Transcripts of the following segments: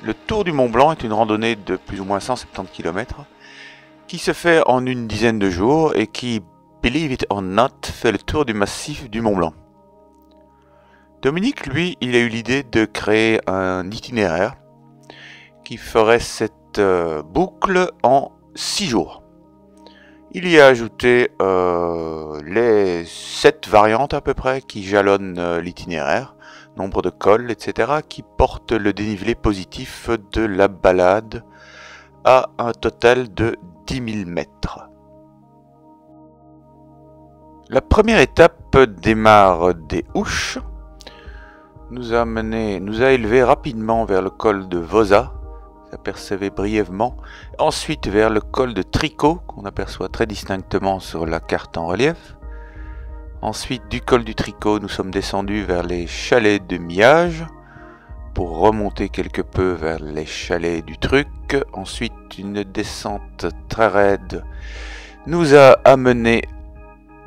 Le Tour du Mont Blanc est une randonnée de plus ou moins 170 km qui se fait en une dizaine de jours et qui, believe it or not, fait le tour du massif du Mont Blanc. Dominique, lui, il a eu l'idée de créer un itinéraire qui ferait cette boucle en 6 jours. Il y a ajouté les 7 variantes à peu près qui jalonnent l'itinéraire, nombre de cols, etc., qui portent le dénivelé positif de la balade à un total de 10 000 mètres. La première étape démarre des Ouches, nous a élevé rapidement vers le col de Vosa, apercevez brièvement, ensuite vers le col de Tricot, qu'on aperçoit très distinctement sur la carte en relief. Ensuite, du col du Tricot, nous sommes descendus vers les chalets de Miage, pour remonter quelque peu vers les chalets du Truc. Ensuite, une descente très raide nous a amené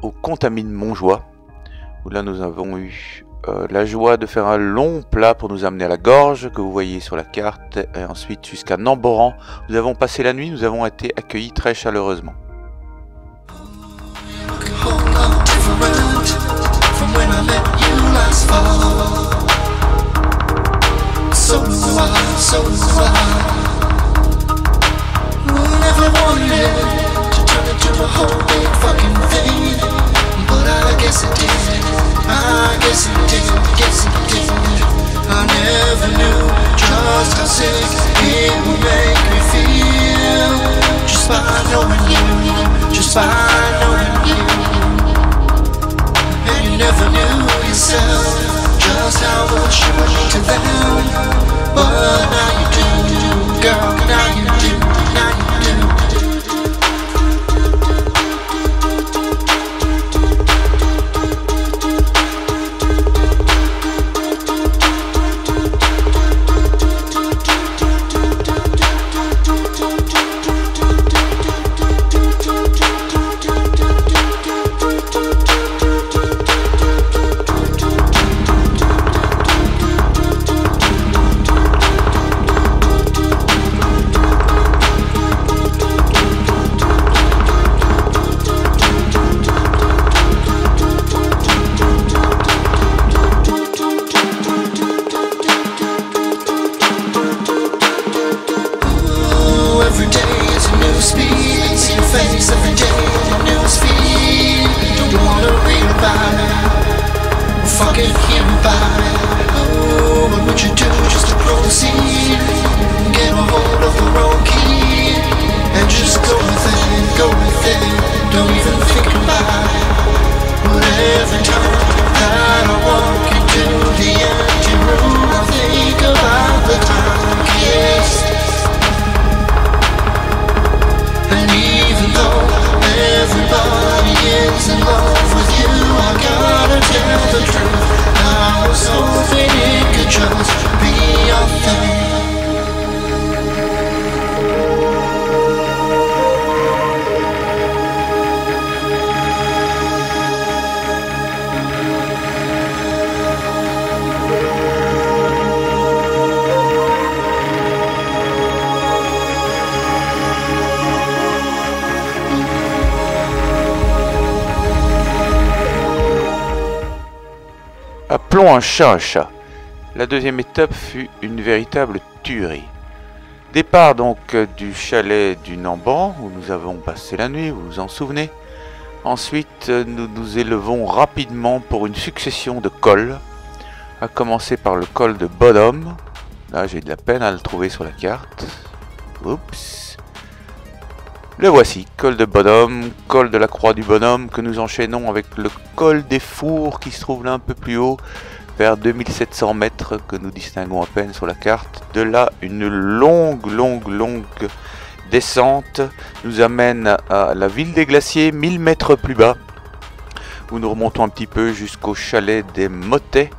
au Contamine Montjoie, où là nous avons eu la joie de faire un long plat pour nous amener à la gorge que vous voyez sur la carte, et ensuite jusqu'à Namboran. Nous avons passé la nuit, nous avons été accueillis très chaleureusement. I guess it did. I never knew just how sick it would make me feel. Just by knowing you, just by knowing you. And you never knew yourself just how much you went to them. But now you do, girl, now you do, now you do. Appelons un chat. La deuxième étape fut une véritable tuerie. Départ donc du chalet du Namban, où nous avons passé la nuit, vous vous en souvenez. Ensuite, nous nous élevons rapidement pour une succession de cols, à commencer par le col de Bodom. Là, j'ai de la peine à le trouver sur la carte. Oups. Le voici, col de Bodom, col de la Croix du Bonhomme, que nous enchaînons avec le col des Fours, qui se trouve là un peu plus haut, vers 2700 mètres, que nous distinguons à peine sur la carte. De là, une longue descente nous amène à la ville des Glaciers, 1000 mètres plus bas, où nous remontons un petit peu jusqu'au chalet des Motets.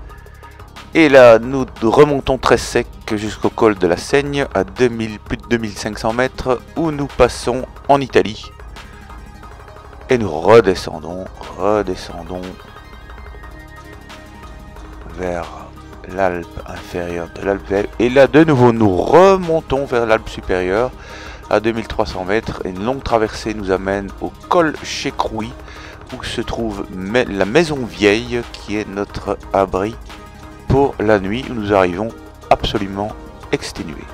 Et là, nous remontons très sec jusqu'au col de la Seigne, à plus de 2500 mètres, où nous passons en Italie. Et nous redescendons vers l'Alpe inférieure de l'Alpe. Et là, de nouveau, nous remontons vers l'Alpe supérieure à 2300 mètres. Et une longue traversée nous amène au col Chekroui, où se trouve la maison vieille, qui est notre abri pour la nuit, où nous arrivons absolument exténués.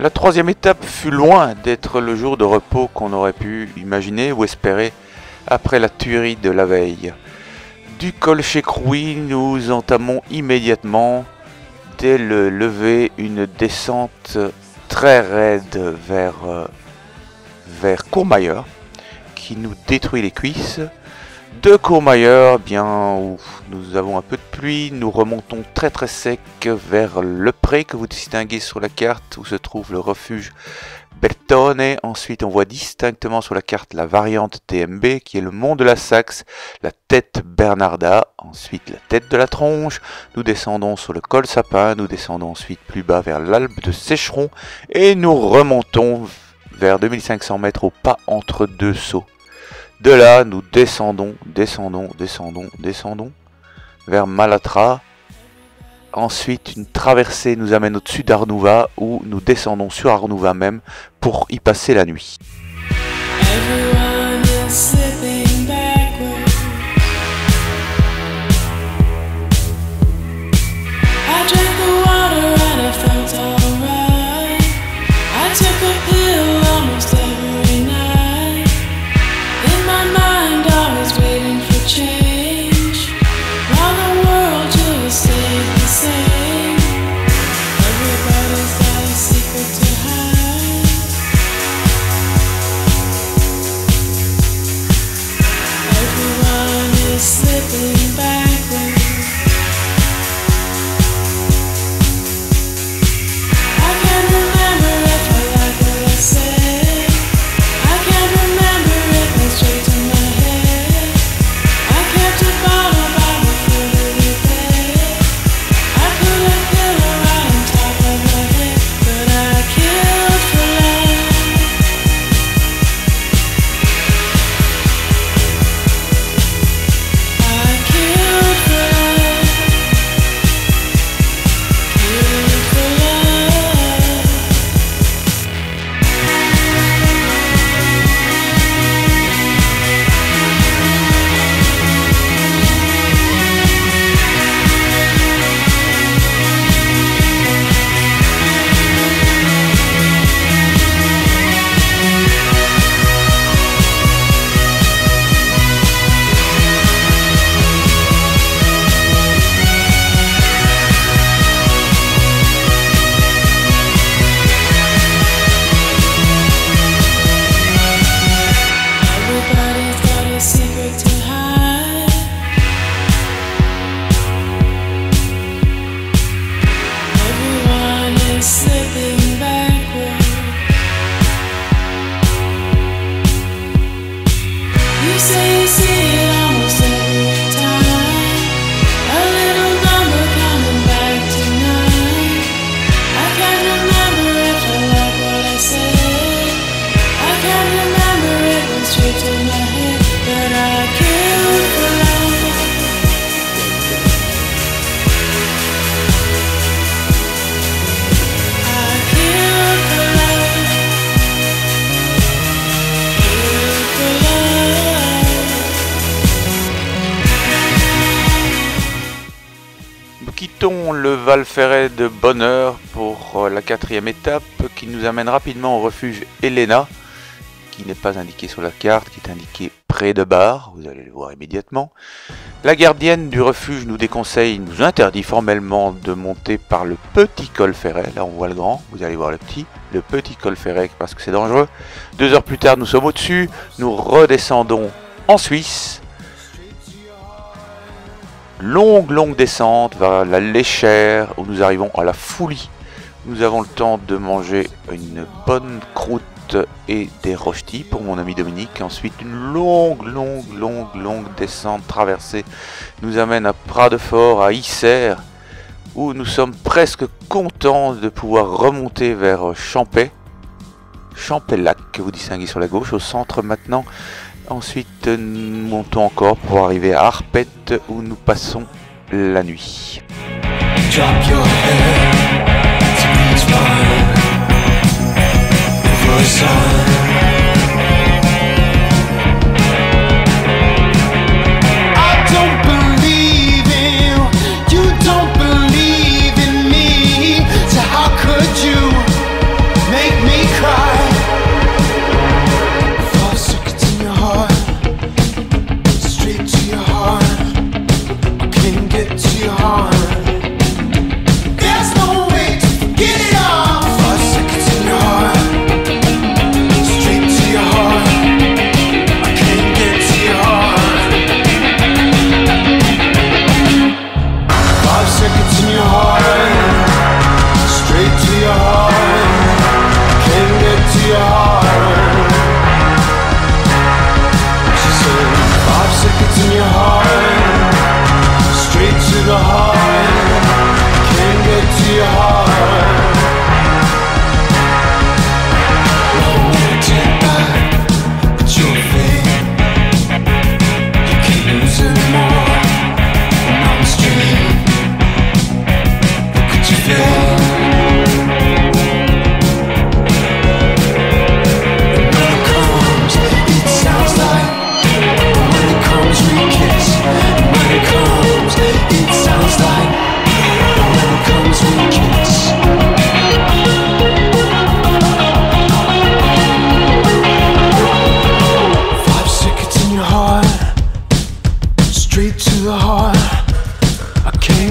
La troisième étape fut loin d'être le jour de repos qu'on aurait pu imaginer ou espérer après la tuerie de la veille. Du col Chekroui, nous entamons immédiatement, dès le lever, une descente très raide vers Courmayeur, qui nous détruit les cuisses. De Courmayeur, bien où nous avons un peu de pluie, nous remontons très sec vers le pré que vous distinguez sur la carte, où se trouve le refuge Bertone. Ensuite, on voit distinctement sur la carte la variante TMB, qui est le mont de la Saxe, la tête Bernarda. Ensuite, la tête de la Tronche. Nous descendons sur le col Sapin. Nous descendons ensuite plus bas vers l'Alpe de Sécheron. Et nous remontons vers 2500 mètres au pas entre deux sauts. De là, nous descendons vers Malatra. Ensuite, une traversée nous amène au-dessus d'Arnouva, où nous descendons sur Arnouva même pour y passer la nuit. Quittons le Val Ferret de Bonheur pour la 4e étape qui nous amène rapidement au refuge Helena, qui n'est pas indiqué sur la carte, qui est indiqué près de Bar, vous allez le voir immédiatement. La gardienne du refuge nous déconseille, nous interdit formellement de monter par le petit col Ferret. Là on voit le grand, vous allez voir le petit col Ferret parce que c'est dangereux. 2 heures plus tard nous sommes au-dessus, nous redescendons en Suisse. Longue descente vers la Léchère où nous arrivons à la Foulie. Nous avons le temps de manger une bonne croûte et des rochtis pour mon ami Dominique. Ensuite une longue descente traversée nous amène à Prat-de-Fort, à Isère, où nous sommes presque contents de pouvoir remonter vers Champaillac que vous distinguez sur la gauche, au centre maintenant. Ensuite, nous montons encore pour arriver à Arpette où nous passons la nuit. There's no way to get it off. 5 seconds in your heart.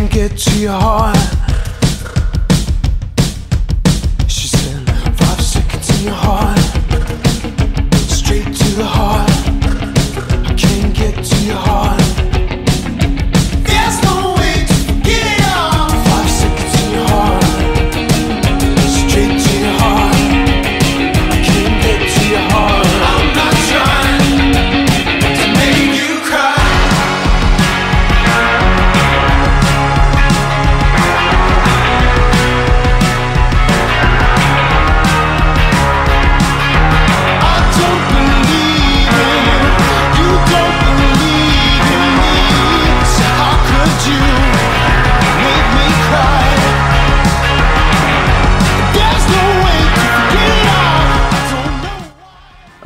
can't get to your heart. She said 5 seconds in your heart, straight to the heart. I can't get to your heart. There's no way to get it off. 5 seconds in your heart, straight to your heart. I can't get to your heart. I'm not trying to make you cry.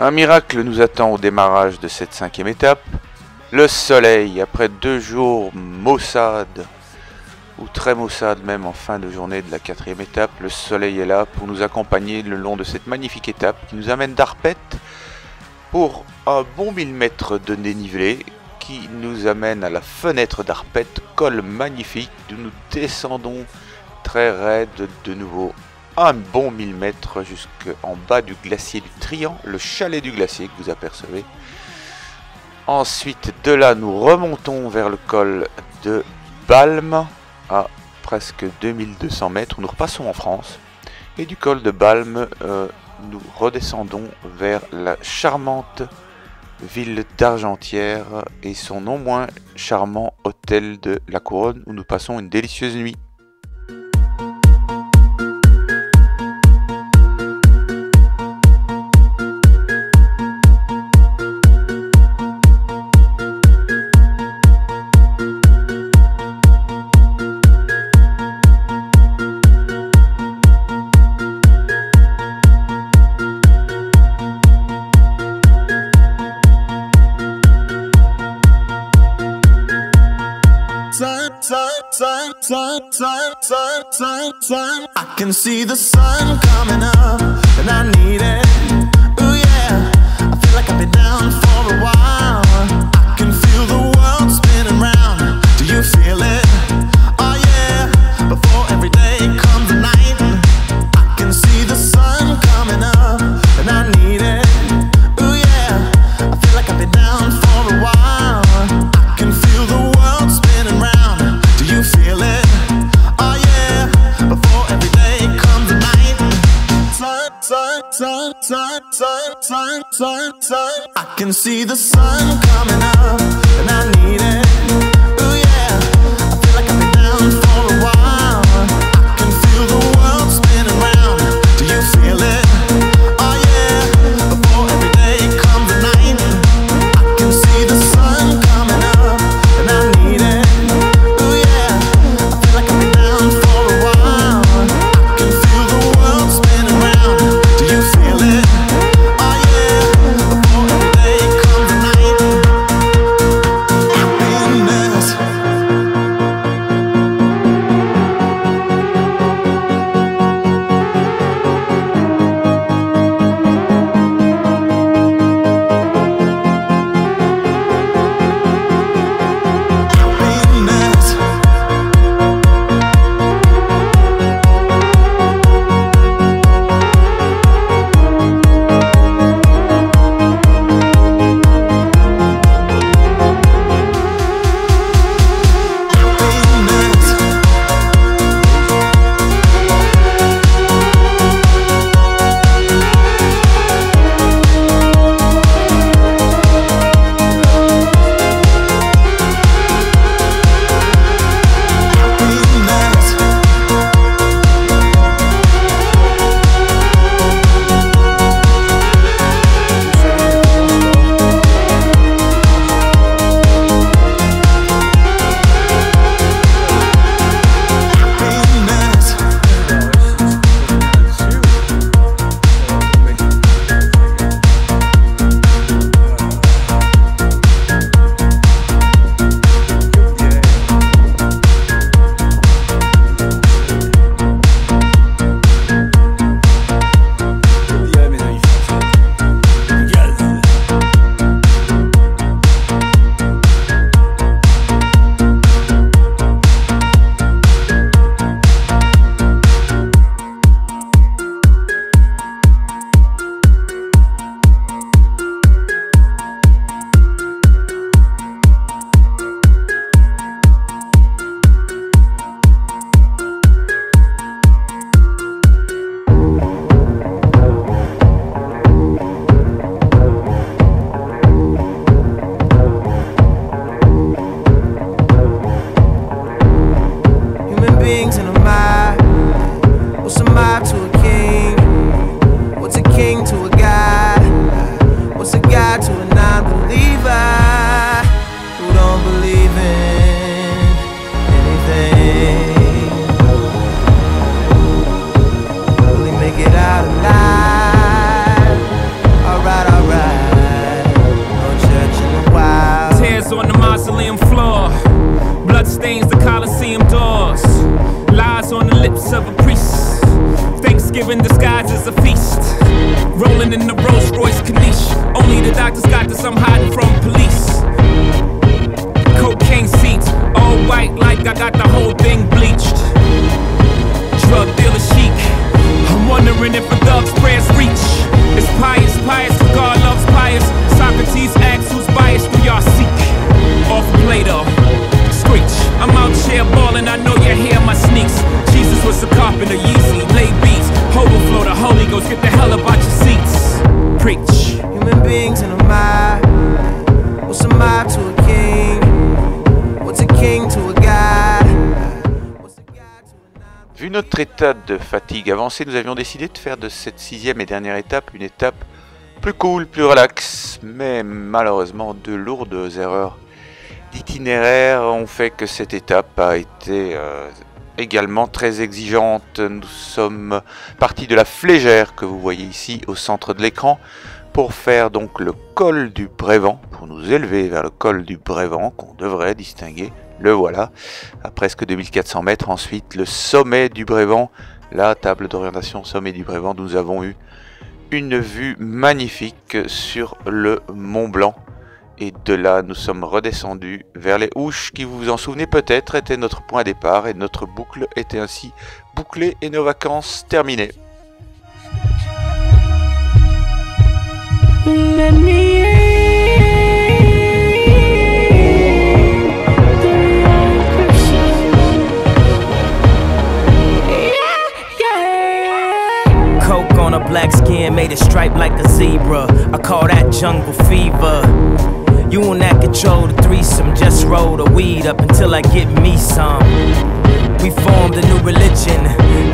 Un miracle nous attend au démarrage de cette 5e étape. Le soleil, après 2 jours maussade, ou très maussade même en fin de journée de la 4e étape, le soleil est là pour nous accompagner le long de cette magnifique étape qui nous amène d'Arpette pour un bon 1000 mètres de dénivelé qui nous amène à la fenêtre d'Arpette, col magnifique, d'où nous descendons très raide de nouveau un bon 1000 mètres jusqu'en bas du glacier du Trian, le chalet du glacier que vous apercevez. Ensuite de là nous remontons vers le col de Balme à presque 2200 mètres où nous repassons en France, et du col de Balme nous redescendons vers la charmante ville d'Argentière et son non moins charmant hôtel de la Couronne où nous passons une délicieuse nuit. Sun. I can see the sun coming up, and I need it. Ooh yeah, I feel like I've been down for a while. I can feel the world spinning round. Do you feel it? Oh yeah, before every day comes a night. I can see the sun coming up, and I need it. Ooh yeah, I feel like I've been down for a while. I can feel the world spinning round. Do you feel it? Oh yeah, before every day comes a night. Sun. I can see the sun coming up, and I need it. Ooh yeah, I feel like I've been down for a while. I can feel the world spinning round. Do you feel it? Oh yeah, before every day comes a night. I can see the sun coming up, and I need it. Ooh yeah, I feel like I've been down for a while. I can feel the world spinning round. Do you feel it? Oh yeah, before every day comes a night. king? Will he make it out alive? Alright, alright. No church in the wild. Tears on the mausoleum floor, blood stains the Colosseum doors, lies on the lips of a priest, Thanksgiving disguised as a feast, rolling in the Rolls Royce Corniche. Only the doctors got this, I'm hiding from police. Cocaine seats, all white like I got the whole thing bleached. Drug dealer chic, I'm wondering if a thug's prayers reach. It's pious, pious, for God loves pious. Socrates asks who's biased, do y'all seek? Off Plato, screech. I'm out here ballin', I know you hear my sneaks. Jesus was a carpenter, Yeezy, lay beats. Overflow the Holy Ghost, get the hell about your seats. Preach. Human beings in a mob. What's a mob to a king? What's a king to a god? What's a god to a non- Vu notre état de fatigue avancée, nous avions décidé de faire de cette 6e et dernière étape une étape plus cool, plus relax, mais malheureusement de lourdes erreurs d'itinéraire ont fait que cette étape a été également très exigeante. Nous sommes partis de la Flégère que vous voyez ici au centre de l'écran pour faire donc le col du Brévent, pour nous élever vers le col du Brévent qu'on devrait distinguer. Le voilà, à presque 2400 mètres. Ensuite, le sommet du Brévent, la table d'orientation sommet du Brévent. Nous avons eu une vue magnifique sur le Mont Blanc. Et de là, nous sommes redescendus vers les Ouches, qui, vous vous en souvenez peut-être, était notre point de départ. Et notre boucle était ainsi bouclée et nos vacances terminées. Let me Coke on a black skin, made it stripe like a zebra. I call that jungle fever. You will not control the threesome, just roll the weed up until I get me some. We formed a new religion,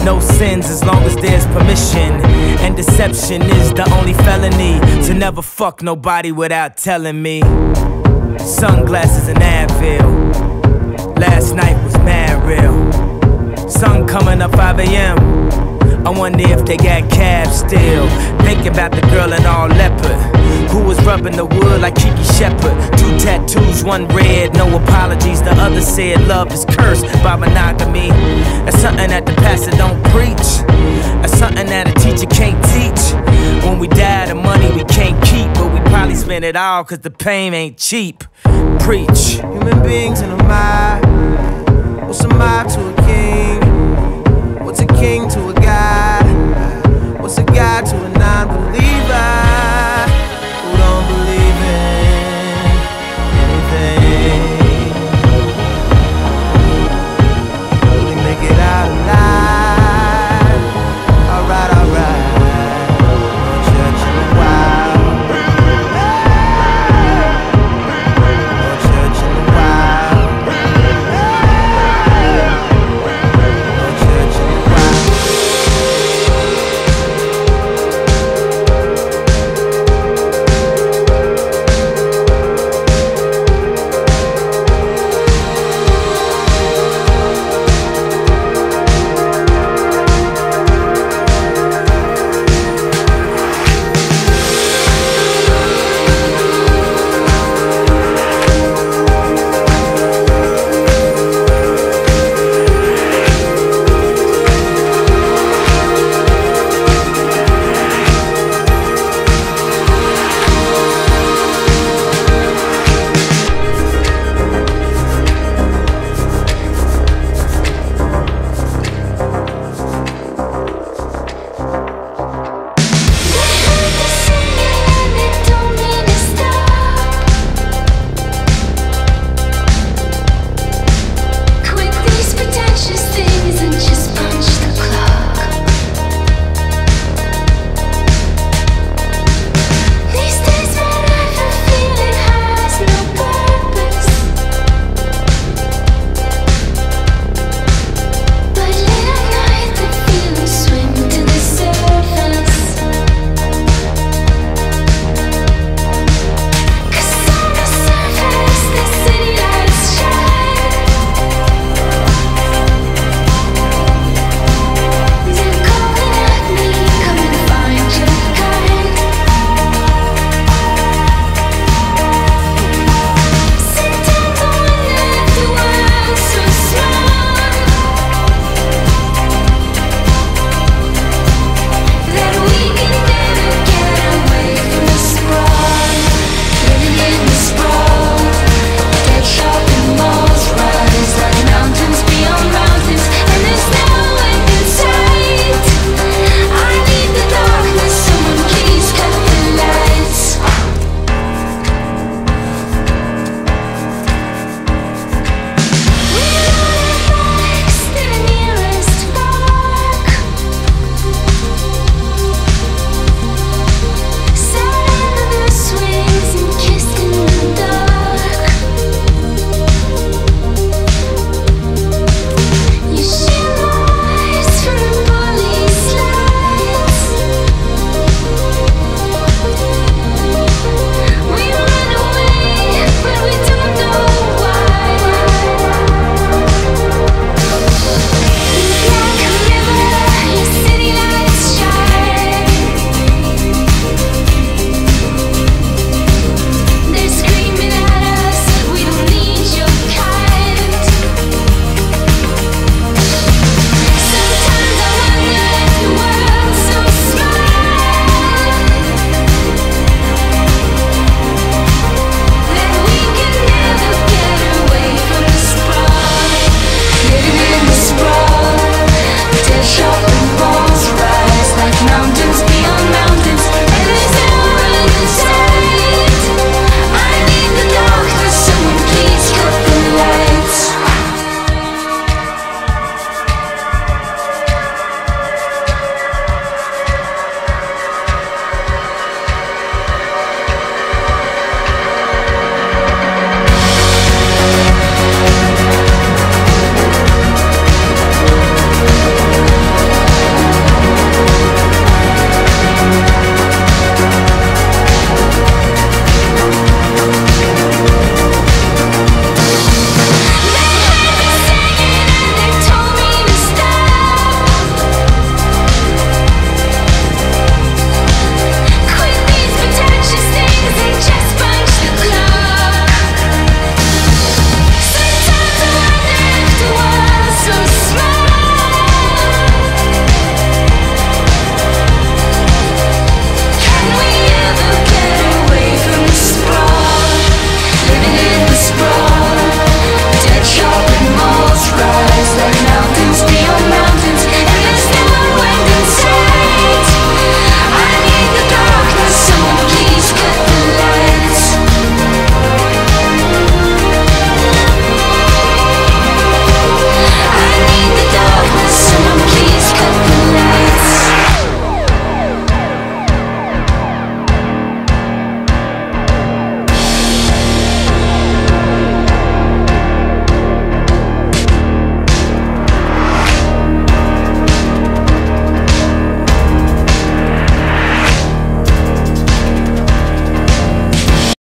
no sins as long as there's permission. And deception is the only felony, to never fuck nobody without telling me. Sunglasses and Advil, last night was mad real. Sun coming up 5 a.m. I wonder if they got cabs still. Thinking about the girl in all leopard, who was rubbing the wood like Kiki Shepard. 2 tattoos, 1 red, no apologies. The other said love is cursed by monogamy. That's something that the pastor don't preach. That's something that a teacher can't teach. When we die, the money we can't keep, but we probably spend it all cause the pain ain't cheap. Preach. Human beings in a mob. What's a mob to a